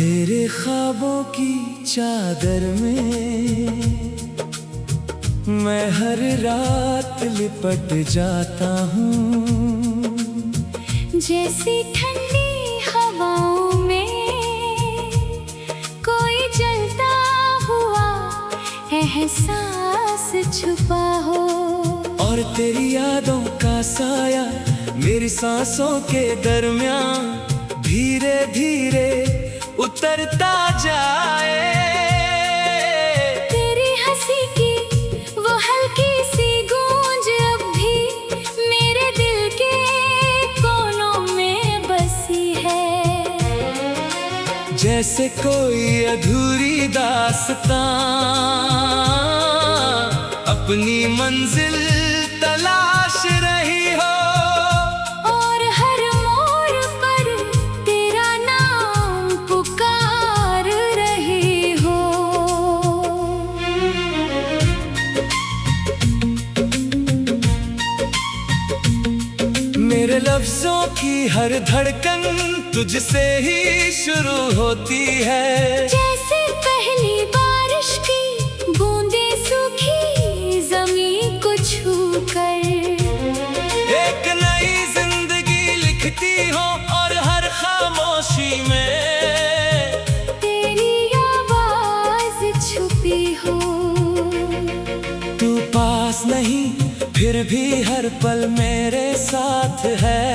तेरे ख्वाबों की चादर में मैं हर रात लिपट जाता हूँ। जैसी ठंडी हवाओं में कोई जलता हुआ एहसास छुपा हो, और तेरी यादों का साया मेरी सांसों के दरमियान धीरे धीरे उतरता जाए। तेरी हंसी की वो हल्की सी गूंज अब भी मेरे दिल के कोनों में बसी है। जैसे कोई अधूरी दास्तां अपनी मंजिल तलाश रही हो, और हर मोड़ पर तेरा नाम पुकार रही हो। मेरे लफ्जों की हर धड़कन तुझसे ही शुरू होती है। जैसे पहली बारिश की बूंदें सूखी जमीन को छूकर एक नई जिंदगी लिखती हो, और हर खामोशी में तेरी आवाज छुपी हो। तू पास नहीं फिर भी हर पल मेरे साथ है।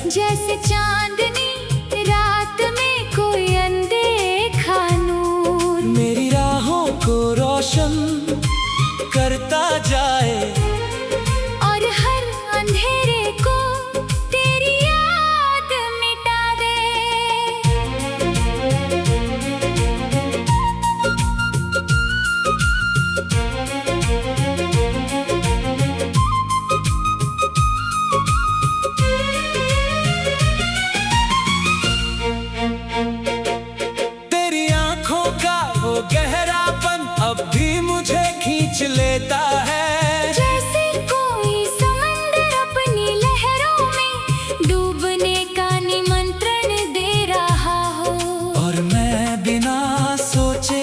जैसे चांदनी रात में कोई अनदेखा नूर मेरी राहों को रोशन करता जाए, और हर अंधेरे को तेरी याद मिटा दे। तेरी आंखों का वो गहरापन अब भी मुझे खींच लेता है। जैसे कोई समंदर अपनी लहरों में डूबने का निमंत्रण दे रहा हो, और मैं बिना सोचे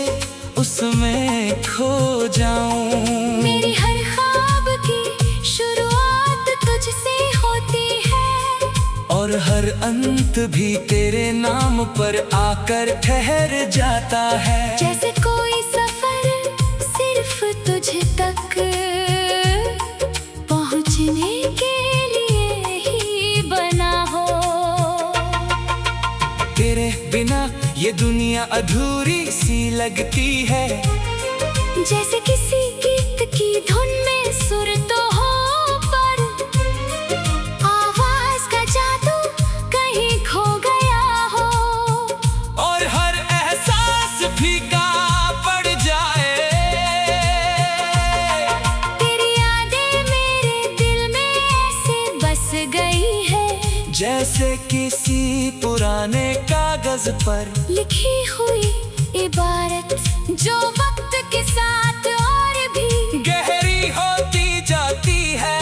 उसमें खो जाऊं। मेरी हर ख्वाब की शुरुआत तुझसे होती है, और हर अंत भी तेरे नाम पर आकर ठहर जाता है। जैसे कोई सफर सिर्फ तुझ तक पहुंचने के लिए ही बना हो। तेरे बिना ये दुनिया अधूरी सी लगती है। जैसे किसी गीत की धुन में सुर तो हो, पर आवाज का जादू कहीं खो गया हो। और हर एहसास फीका पड़ जाए। तेरी यादें मेरे दिल में ऐसे बस गई है, जैसे किसी पुराने कागज पर लिखी हुई इबारत जो वक्त के साथ और भी गहरी होती जाती है,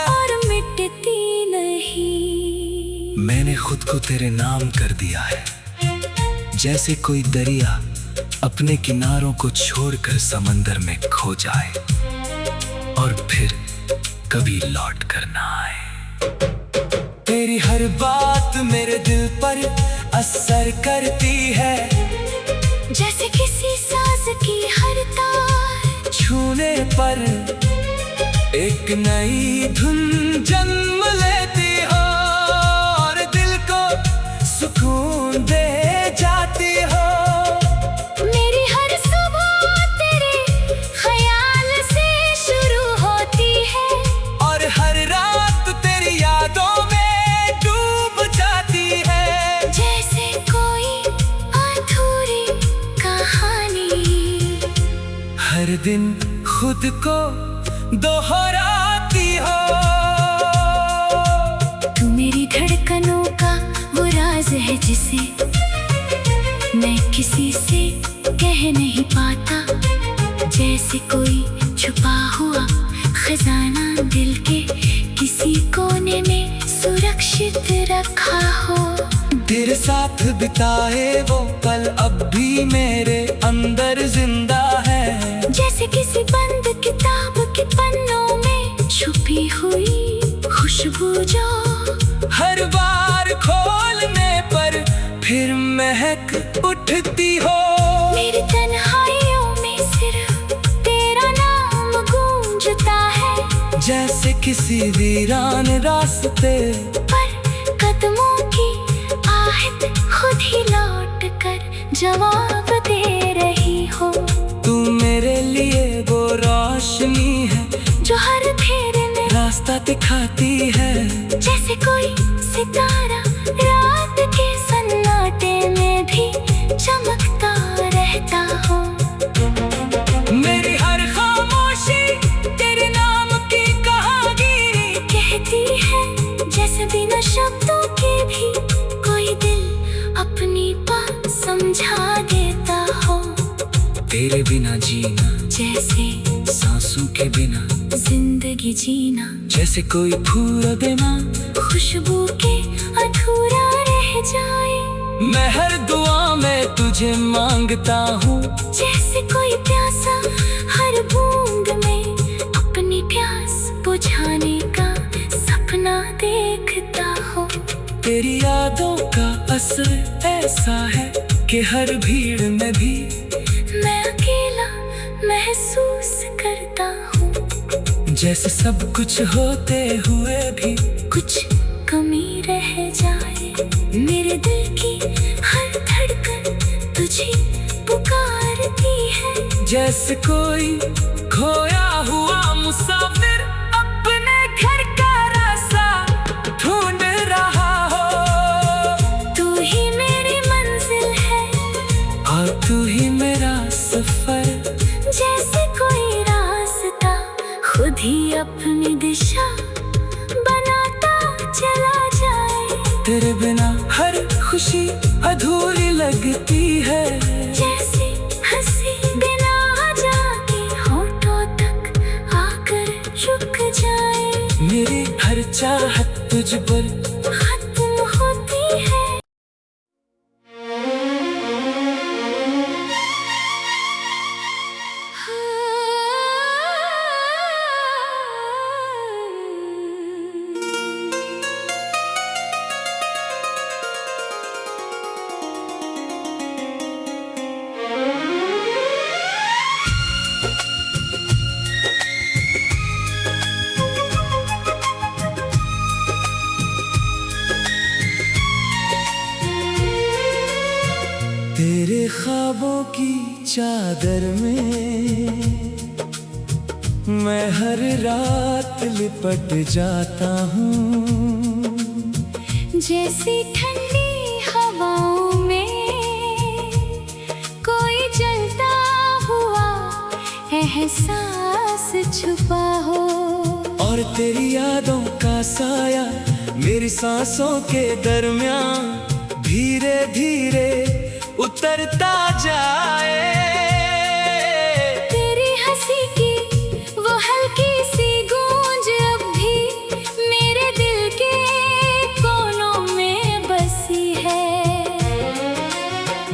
और मिटती नहीं। मैंने खुद को तेरे नाम कर दिया है। जैसे कोई दरिया अपने किनारों को छोड़कर समंदर में खो जाए, और फिर कभी लौट कर ना आए। तेरी हर बात मेरे दिल पर असर करती है। जैसे किसी साज की हर तार छूने पर एक नई धुन जन्म लेती हो, और दिल को सुकून दे जाती हो। मेरी हर सुबह तेरे ख्याल से शुरू होती है, और हर रात तेरी यादों में डूब जाती है। जैसे कोई अधूरी कहानी हर दिन खुद को दोहराती हो। तू मेरी धड़कनों का वो राज है जिसे मैं किसी से कह नहीं पाता। जैसे कोई छुपा हुआ खजाना दिल के किसी कोने में सुरक्षित रखा हो। तेरे साथ बिताए वो पल अब भी मेरे अंदर जिंदा है। जैसे किसी बंद किताब के पन्नों में छुपी हुई खुशबू जो हर बार खोलने पर फिर महक उठती हो। मेरी तन्हाइयों में सिर्फ तेरा नाम गूंजता है। जैसे किसी वीरान रास्ते पर कदमों की आहट खुद ही लौट कर जवाब दे रही हो। तू मेरे लिए वो रोशनी है जो हर फेरे में रास्ता दिखाती है। जैसे कोई सितारा रात के सन्नाटे में भी चमकता रहता हो। मेरी हर खामोशी तेरे नाम की कहानी कहती है जैसे बिना शब्दों के भी कोई दिल अपनी बात समझा देता हो। तेरे बिना जीना जैसे सांसों के बिना जिंदगी जीना, जैसे कोई फूल बिना खुशबू के अधूरा रह जाए। मैं हर दुआ में तुझे मांगता हूँ। जैसे कोई प्यासा हर बूंद में अपनी प्यास बुझाने का सपना देखता हो। तेरी यादों का असर ऐसा है कि हर भीड़ में भी मैं अकेला महसूस करता हूँ। जैसे सब कुछ होते हुए भी कुछ कमी रह जाए। मेरे दिल की हर धड़कन तुझे पुकारती है। जैसे कोई खोया हुआ मुसाफिर अपने घर का रास्ता ढूंढ रहा हो। तू ही मेरी मंजिल है और तू ही मेरा सफर। जैसे कोई रास्ता खुद ही अपनी दिशा बनाता चला जाए। तेरे बिना हर खुशी अधूरी लगती है। जैसे हंसी बिना जाके होठों तक आकर रुक जाए। मेरी हर चाहत तुझ पर खत्म होती है। तेरे ख्वाबों की चादर में मैं हर रात लिपट जाता हूँ। जैसी ठंडी हवाओं में कोई जलता हुआ एहसास छुपा हो। और तेरी यादों का साया मेरी सांसों के दरमियान धीरे धीरे उतरता जाए। तेरी हंसी की वो हल्की सी गूंज अब भी मेरे दिल के कोनों में बसी है।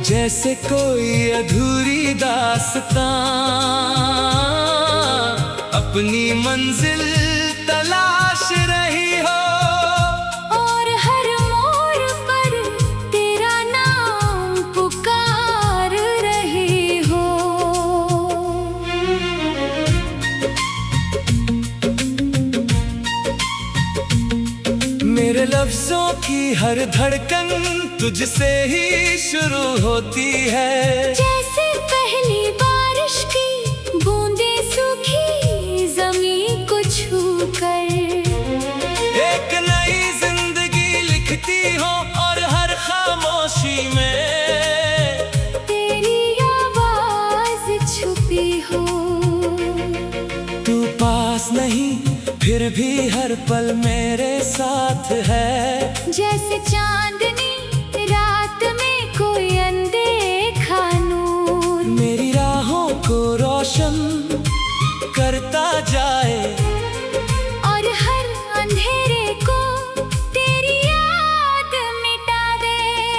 जैसे कोई अधूरी दास्तां अपनी मंजिल तलाश रही हो। और हर मोड़ पर तेरा नाम पुकार रही हो। मेरे लफ्जों की हर धड़कन तुझसे ही शुरू होती है। जैसे पहली बारिश की बूंदें सूखी जमीन को छूकर एक नई जिंदगी लिखती हो। और हर खामोशी में तेरी आवाज छुपी हो। तू पास नहीं फिर भी हर पल मेरे साथ है। जैसे चांदनी रात में कोई अनदेखा नूर मेरी राहों को रोशन करता जाए। और हर अंधेरे को तेरी याद मिटा दे।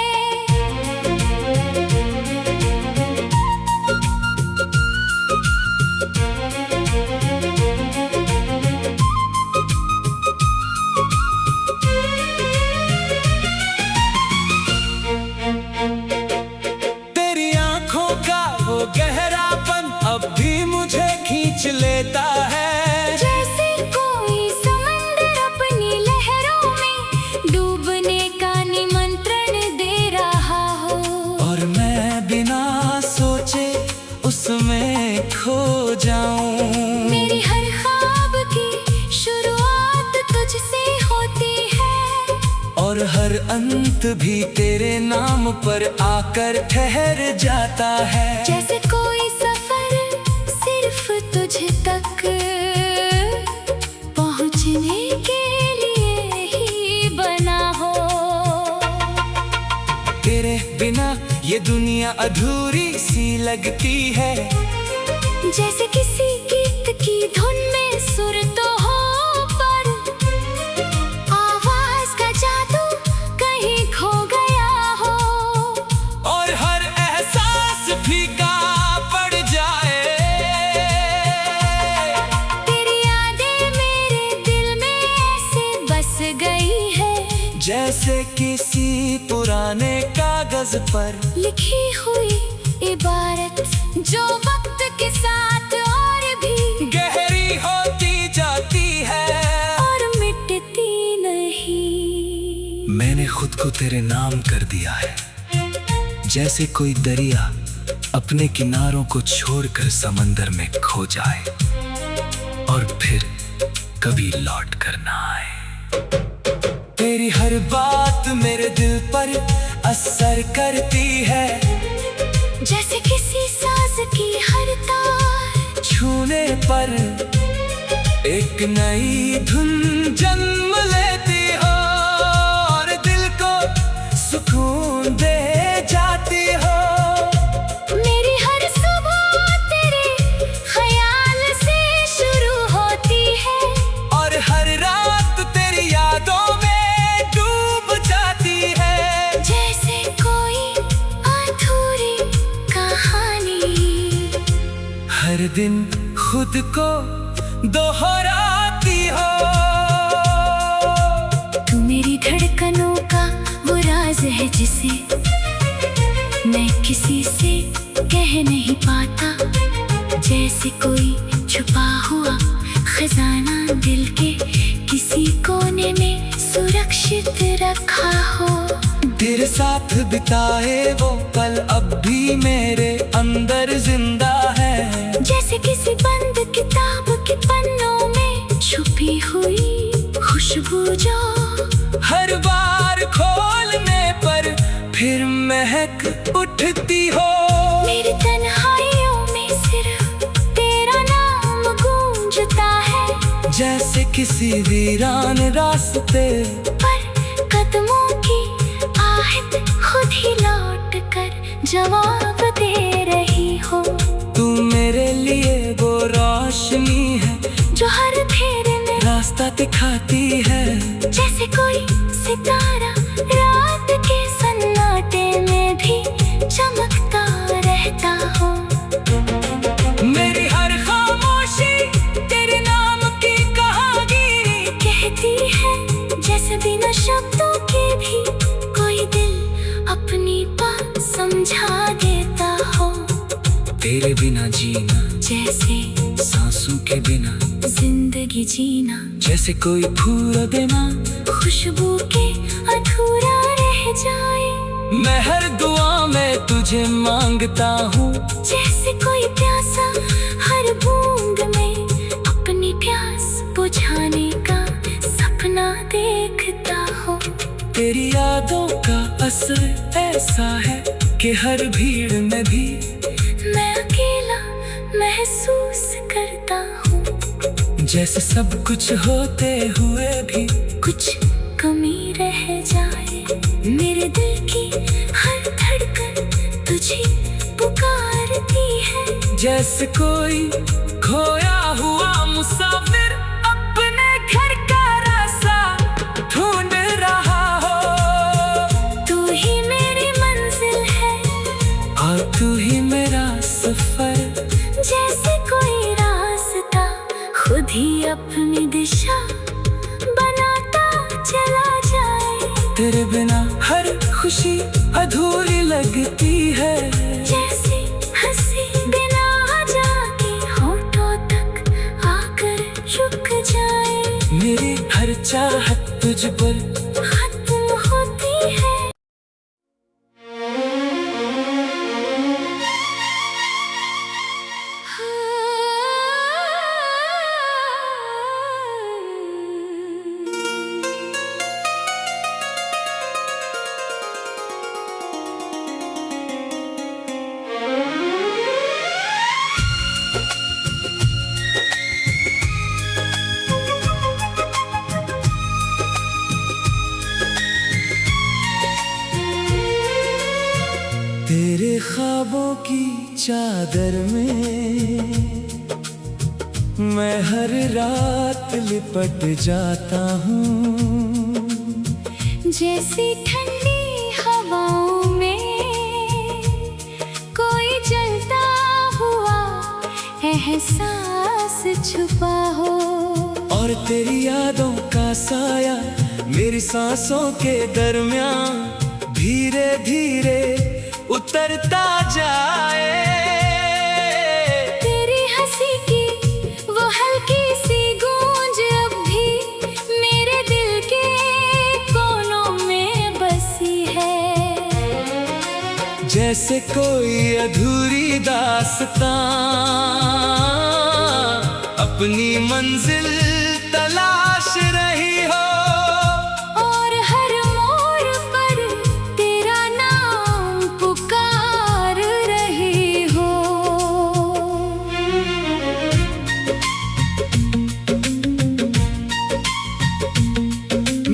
वक्त भी तेरे नाम पर आकर ठहर जाता है। जैसे कोई सफर सिर्फ तुझ तक पहुंचने के लिए ही बना हो। तेरे बिना ये दुनिया अधूरी सी लगती है। जैसे किसी गीत की धुन में सुर तो हो, पर आवाज का जादू कहीं खो गया हो। और हर एहसास फीका पड़ जाए। तेरी यादें मेरे दिल में ऐसे बस गई है, जैसे किसी पुराने कागज पर लिखी हुई इबारत जो वक्त के साथ और भी गहरी होती जाती है और मिटती नहीं। मैंने खुद को तेरे नाम कर दिया है। जैसे कोई दरिया अपने किनारों को छोड़कर समंदर में खो जाए और फिर कभी लौट कर ना आए। तेरी हर बात मेरे दिल पर असर करती है। जैसे किसी साज की हर तार छूने पर एक नई धुन जन्म लेती हो और दिल को सुकून दे जाती हो। मेरी हर सुबह तेरे ख्याल से शुरू होती है और हर रात तेरी यादों में डूब जाती है। जैसे कोई अधूरी कहानी हर दिन खुद को दोहराती हो। तू मेरी धड़कनों का वो राज है जिसे मैं किसी से कह नहीं पाता। जैसे कोई छुपा हुआ खजाना दिल के किसी कोने में सुरक्षित रखा हो। तेरे साथ बिताए वो पल अब भी मेरे अंदर जिंदा है। जैसे किसी बंद किताब के पन्नों में छुपी हुई खुशबू जो हर बार खोलने पर फिर महक उठती हो। मेरी तन्हाइयों में सिर्फ तेरा नाम गूंजता है। जैसे किसी वीरान रास्ते पर कदमों की आहट खुद ही लौट कर जवाब दे रही हो। तू मेरे लिए वो रोशनी है जो हर फेरे में रास्ता दिखाती है। जैसे कोई सितारा रात के सन्नाटे में भी चमकता रहता हो। मेरी हर खामोशी तेरे नाम की कहानी कहती है, जैसे बिना शब्दों के भी कोई दिल अपनी बात समझा देता हो। तेरे बिना जीना जैसे सांसों के बिना जिंदगी जीना, जैसे कोई फूल देना खुशबू के अधूरा रह जाए। मैं हर दुआ में तुझे मांगता हूँ। जैसे कोई प्यासा हर बूंद में अपनी प्यास बुझाने का सपना देखता हो। तेरी यादों का असर ऐसा है कि हर भीड़ में भी मैं अकेला महसूस करता हूँ। जैसे सब कुछ होते हुए भी कुछ कमी रह जाए। मेरे दिल की हर धड़कन तुझे पुकारती है। जैसे कोई खोया हुआ मुसाफिर अपने घर का रास्ता ढूंढ रहा हो। तू ही मेरी मंजिल है और तू ही मेरा सफर। जैसे कोई रास्ता खुद ही अपनी दिशा बनाता चला जाए। तेरे बिना हर खुशी अधूरी लगती है। जैसे हंसी बिना जाके होठों तक आकर रुक जाए। मेरी हर चाहत तुझ पर खत्म होती है। तेरे ख्वाबों की चादर में मैं हर रात लिपट जाता हूँ। जैसी ठंडी हवाओं में कोई जलता हुआ एहसास छुपा हो, और तेरी यादों का साया मेरी सांसों के दरमियान धीरे धीरे उतरता जाए। तेरी हंसी की वो हल्की सी गूंज अब भी मेरे दिल के कोनों में बसी है। जैसे कोई अधूरी दास्तां अपनी मंजिल तलाश रही हो, और हर मोड़ पर तेरा नाम पुकार रही हो।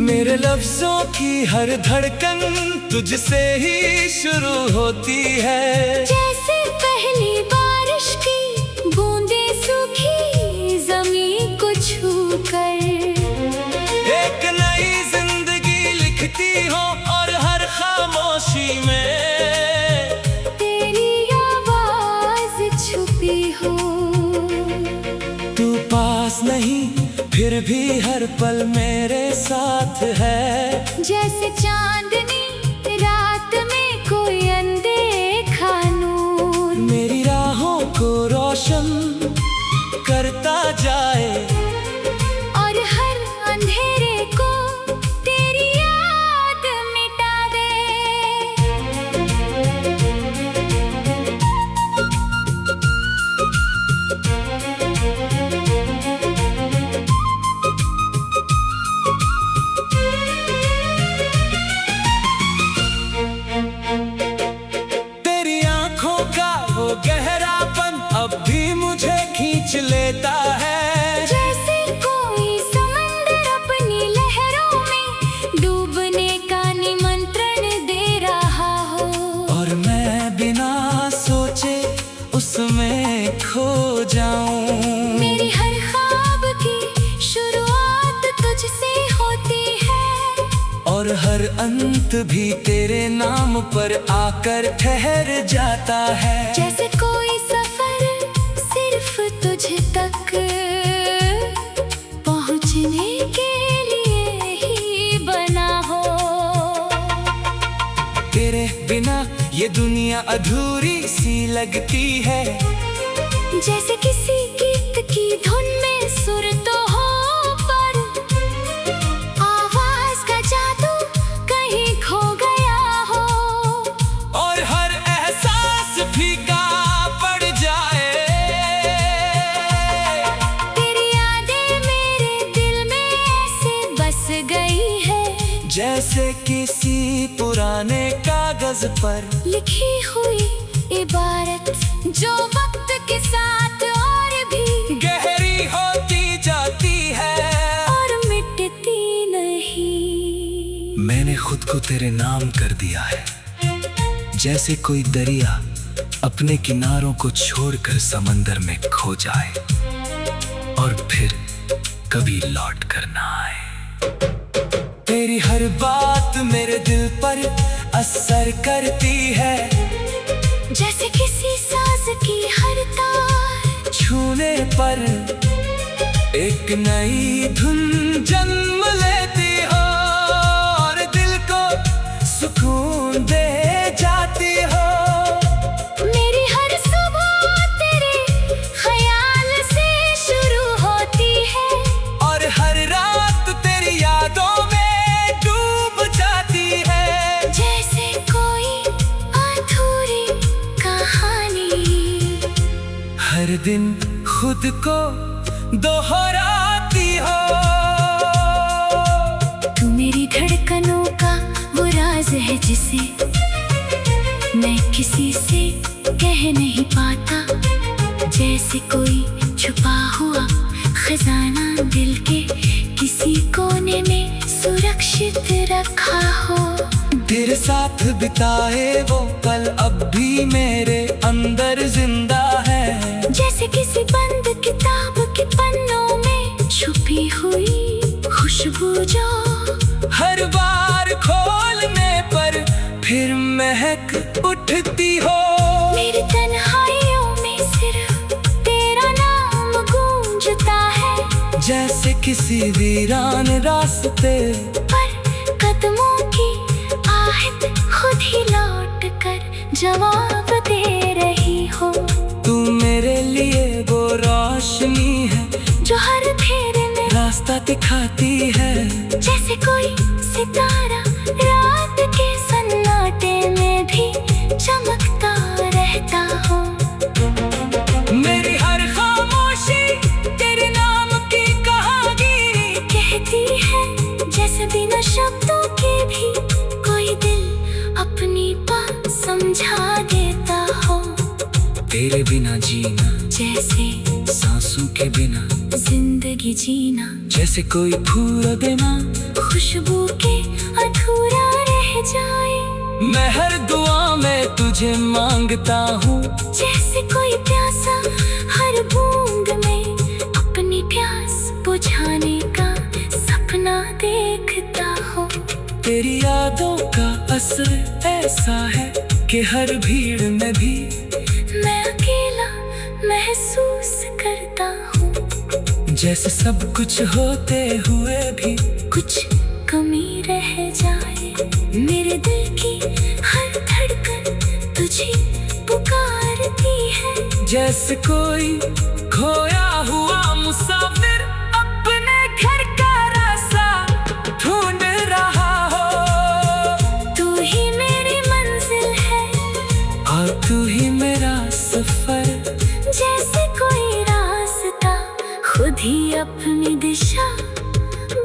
मेरे लफ्जों की हर धड़कन तुझसे ही शुरू होती है। जैसे पहली बारिश की बूंदें सूखी जमीन को छूकर एक नई जिंदगी लिखती हो, और हर खामोशी में तेरी आवाज छुपी हो। तू पास नहीं फिर भी हर पल मेरे साथ है। जैसे चांदनी रात में कोई अनदेखा नूर मेरी राहों को रोशन करता जाए, और हर अंधेरे को तेरी याद मिटा दे। तेरी आंखों का वो गहरापन अब भी मुझे खींच लेता है। जैसे कोई समंदर अपनी लहरों में डूबने का निमंत्रण दे रहा हो, और मैं बिना सोचे उसमें खो जाऊं। मेरी हर ख्वाब की शुरुआत तुझसे होती है, और हर अंत भी तेरे नाम पर आकर ठहर जाता है। जैसे कोई सफर सिर्फ तुझ तक पहुंचने के लिए ही बना हो। तेरे बिना ये दुनिया अधूरी सी लगती है। जैसे किसी गीत की धुन में सुर तो हो, पर आवाज का जादू कहीं खो गया हो। और हर एहसास फीका पड़ जाए। तेरी यादें मेरे दिल में ऐसे बस गई है, जैसे किसी पुराने कागज पर लिखी हुई इबारत जो वक्त के साथ और भी गहरी होती जाती है, और मिटती नहीं। मैंने खुद को तेरे नाम कर दिया है। जैसे कोई दरिया अपने किनारों को छोड़कर समंदर में खो जाए, और फिर कभी लौट कर ना आए। तेरी हर बात मेरे दिल पर असर करती है। जैसे किसी साज की हर तार छूने पर एक नई धुन जन्म लेती हो, और दिल को सुकून दे जाती हो। मेरी हर सुबह तेरे ख्याल से शुरू होती है, और हर रात तेरी यादों में डूब जाती है। जैसे कोई अधूरी कहानी हर दिन खुद को दोहराती हो। तू मेरी धड़कनों का वो राज है जिसे मैं किसी से कह नहीं पाता। जैसे कोई छुपा हुआ खजाना दिल के किसी कोने में सुरक्षित रखा हो। तेरे साथ बिताए वो पल अब भी मेरे अंदर जिंदा है। जैसे किसी बंद किताब के पन्नों में छुपी हुई खुशबू जो हर बार खोलने पर फिर महक उठती हो। मेरी तन्हाइयों में सिर्फ तेरा नाम गूंजता है। जैसे किसी वीरान रास्ते पर कदमों की आहट खुद ही लौट कर जवाब दे रही हो। तू मेरे लिए वो रोशनी है जो हर फेरे में रास्ता दिखाती है। जैसे कोई सितारा रात के सन्नाटे में भी चमकता रहता हो। मेरी हर खामोशी तेरे नाम की कहानी कहती है, जैसे बिना शब्दों के भी कोई दिल अपनी बात समझा देता हो। तेरे बिना जीना जैसे सांसों के बिना जिंदगी जीना, जैसे कोई फूल बिना खुशबू के अधूरा रह जाए। मैं हर दुआ में तुझे मांगता हूँ। जैसे कोई प्यासा हर बूंद में अपनी प्यास बुझाने का सपना देखता हो। तेरी यादों का असर ऐसा है कि हर भीड़ में भी मैं अकेला महसूस करता हूँ। जैसे सब कुछ होते हुए भी कुछ कमी रह जाए। मेरे दिल की हर धड़कन तुझे पुकारती है। जैसे कोई खोया हुआ मुसाफिर अपने घर का रास्ता ढूंढ रहा हो। तू ही मेरी मंजिल है और तू ही मेरा सफर। जैसे कोई रास्ता खुद ही अपनी दिशा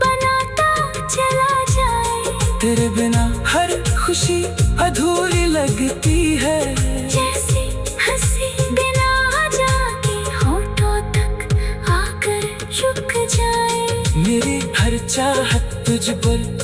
बनाता चला जाए। तेरे बिना हर खुशी अधूरी लगती है। जैसे हंसी बिना जाके होठों तक आकर रुक जाए। मेरी हर चाहत तुझ पर